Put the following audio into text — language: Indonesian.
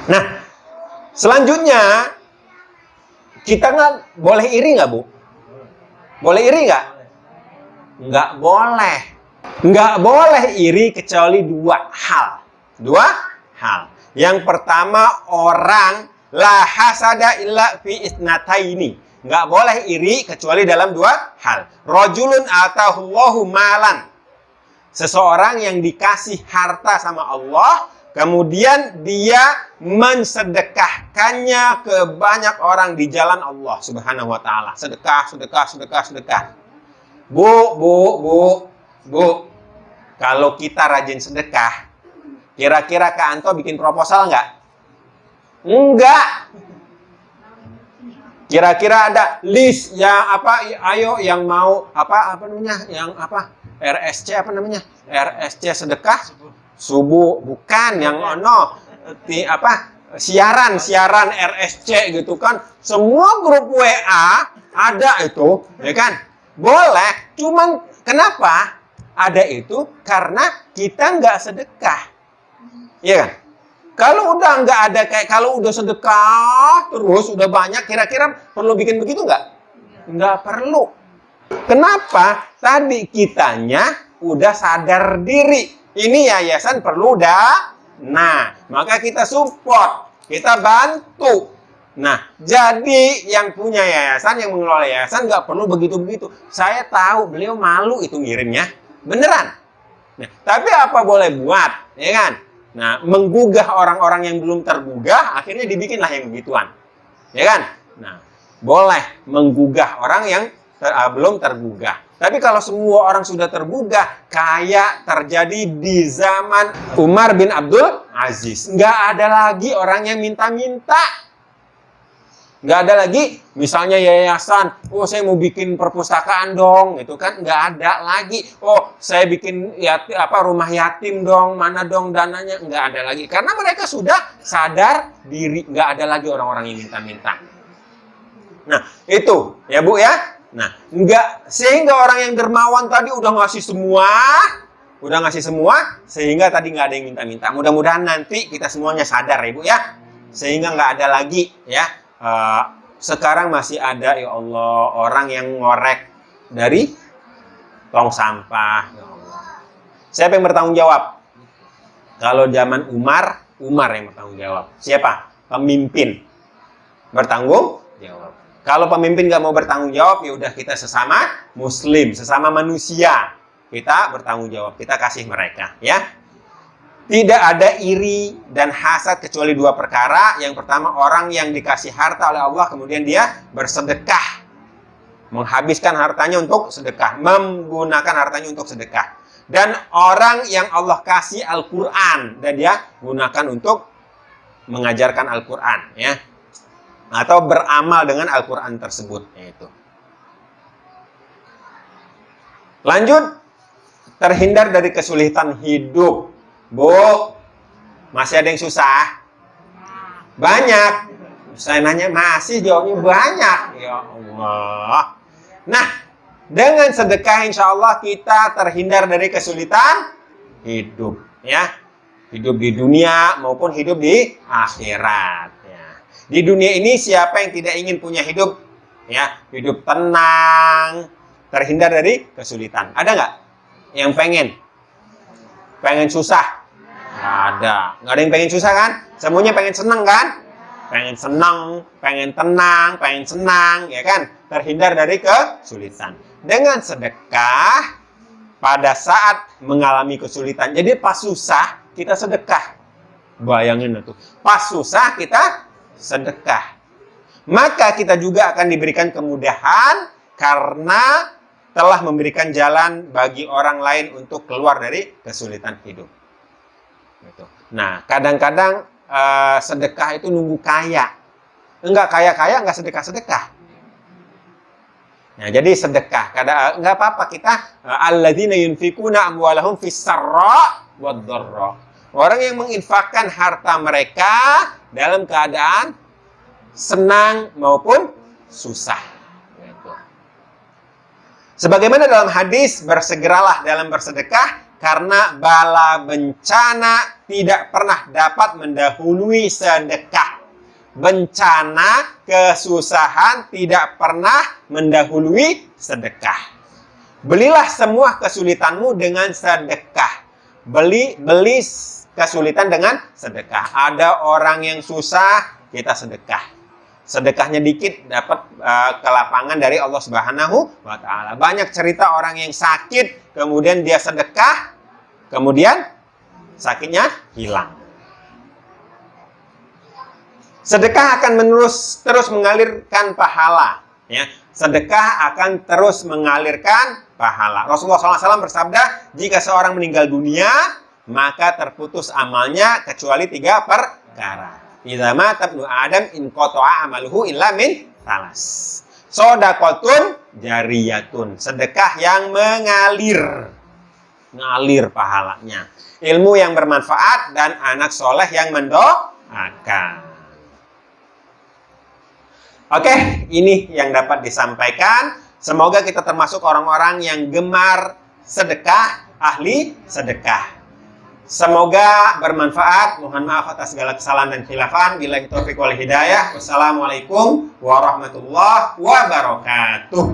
Nah, selanjutnya kita nggak boleh iri nggak, Bu? Boleh iri nggak? Nggak boleh. Nggak boleh iri kecuali dua hal. Dua hal. Yang pertama, orang la hasada illa fi isnataini. Nggak boleh iri kecuali dalam dua hal. Rajulun atahullahu malan. Seseorang yang dikasih harta sama Allah, kemudian dia mensedekahkannya ke banyak orang di jalan Allah Subhanahu wa taala. Sedekah, sedekah, sedekah, sedekah. Bu. Kalau kita rajin sedekah, kira-kira Kak Anto bikin proposal nggak? Enggak. Kira-kira ada list yang apa? Ayo yang mau apa namanya? Yang apa? RSC apa namanya? RSC sedekah subuh, bukan yang siaran RSC gitu kan. Semua grup WA ada itu, ya kan? Boleh, cuman kenapa ada itu? Karena kita nggak sedekah, ya kan? Kalau udah nggak ada, kayak kalau udah sedekah terus udah banyak, kira-kira perlu bikin begitu nggak? Nggak perlu. Kenapa? Tadi kitanya udah sadar diri. Ini yayasan perlu dana. Maka kita support, kita bantu. Nah, jadi yang punya yayasan, yang mengelola yayasan nggak perlu begitu-begitu. Saya tahu beliau malu itu ngirimnya. Beneran. Nah, tapi apa boleh buat, ya kan? Nah, menggugah orang-orang yang belum tergugah, akhirnya dibikinlah yang begituan. Ya kan? Nah, boleh menggugah orang yang belum tergugah. Tapi kalau semua orang sudah tergugah, kayak terjadi di zaman Umar bin Abdul Aziz. Nggak ada lagi orang yang minta-minta. Nggak ada lagi, misalnya yayasan, oh saya mau bikin perpustakaan dong, gitu kan, nggak ada lagi. Oh saya bikin rumah yatim dong, mana dong dananya, nggak ada lagi. Karena mereka sudah sadar diri, nggak ada lagi orang-orang yang minta-minta. Nah itu ya Bu ya. Nah nggak, sehingga orang yang dermawan tadi udah ngasih semua, sehingga tadi nggak ada yang minta-minta. Mudah-mudahan nanti kita semuanya sadar ya Bu ya, sehingga nggak ada lagi ya. Sekarang masih ada ya Allah orang yang ngorek dari tong sampah, ya Allah. Siapa yang bertanggung jawab? Kalau zaman Umar yang bertanggung jawab. Siapa? Pemimpin bertanggung jawab. Kalau pemimpin nggak mau bertanggung jawab, ya udah kita sesama Muslim, sesama manusia, kita bertanggung jawab, kita kasih mereka, ya. Tidak ada iri dan hasad kecuali dua perkara. Yang pertama, orang yang dikasih harta oleh Allah kemudian dia bersedekah, menghabiskan hartanya untuk sedekah, menggunakan hartanya untuk sedekah. Dan orang yang Allah kasih Al-Quran dan dia gunakan untuk mengajarkan Al-Quran, ya, atau beramal dengan Al-Quran tersebut, yaitu. Lanjut, terhindar dari kesulitan hidup. Bu, masih ada yang susah? Banyak. Saya nanya masih, jawabnya banyak. Ya Allah. Nah, dengan sedekah insya Allah kita terhindar dari kesulitan hidup, ya. Hidup di dunia maupun hidup di akhirat, ya. Di dunia ini siapa yang tidak ingin punya hidup, ya, hidup tenang, terhindar dari kesulitan? Ada nggak yang pengen susah? Nggak ada. Nggak ada yang pengen susah kan? Semuanya pengen senang kan? Pengen senang, pengen tenang, pengen senang, ya kan? Terhindar dari kesulitan. Dengan sedekah pada saat mengalami kesulitan. Jadi pas susah kita sedekah. Bayangin itu. Pas susah kita sedekah. Maka kita juga akan diberikan kemudahan karena telah memberikan jalan bagi orang lain untuk keluar dari kesulitan hidup. Nah, kadang-kadang sedekah itu nunggu kaya. Enggak kaya-kaya, enggak sedekah-sedekah. Nah, jadi sedekah. Enggak apa-apa kita alladzina yunfikuna amwalahum fis-sarra wad-dharra. Orang yang menginfakkan harta mereka dalam keadaan senang maupun susah. Sebagaimana dalam hadis, bersegeralah dalam bersedekah karena bala bencana tidak pernah dapat mendahului sedekah. Bencana, kesusahan tidak pernah mendahului sedekah. Belilah semua kesulitanmu dengan sedekah. Beli kesulitan dengan sedekah. Ada orang yang susah, kita sedekah. Sedekahnya dikit dapat kelapangan dari Allah Subhanahu wa taala. Banyak cerita orang yang sakit, kemudian dia sedekah, kemudian sakitnya hilang. Sedekah akan terus mengalirkan pahala. Ya, sedekah akan terus mengalirkan pahala. Rasulullah SAW bersabda, jika seorang meninggal dunia, maka terputus amalnya kecuali 3 perkara. Idza mata ibnu Adam in qata'a amaluhu illa min salas. Shadaqatun jariyatun, sedekah yang mengalir pahalanya. Ilmu yang bermanfaat dan anak soleh yang mendoakan. Oke, ini yang dapat disampaikan. Semoga kita termasuk orang-orang yang gemar sedekah, ahli sedekah. Semoga bermanfaat. Mohon maaf atas segala kesalahan dan khilafan. Billahi taufiq wal hidayah. Wassalamualaikum warahmatullahi wabarakatuh.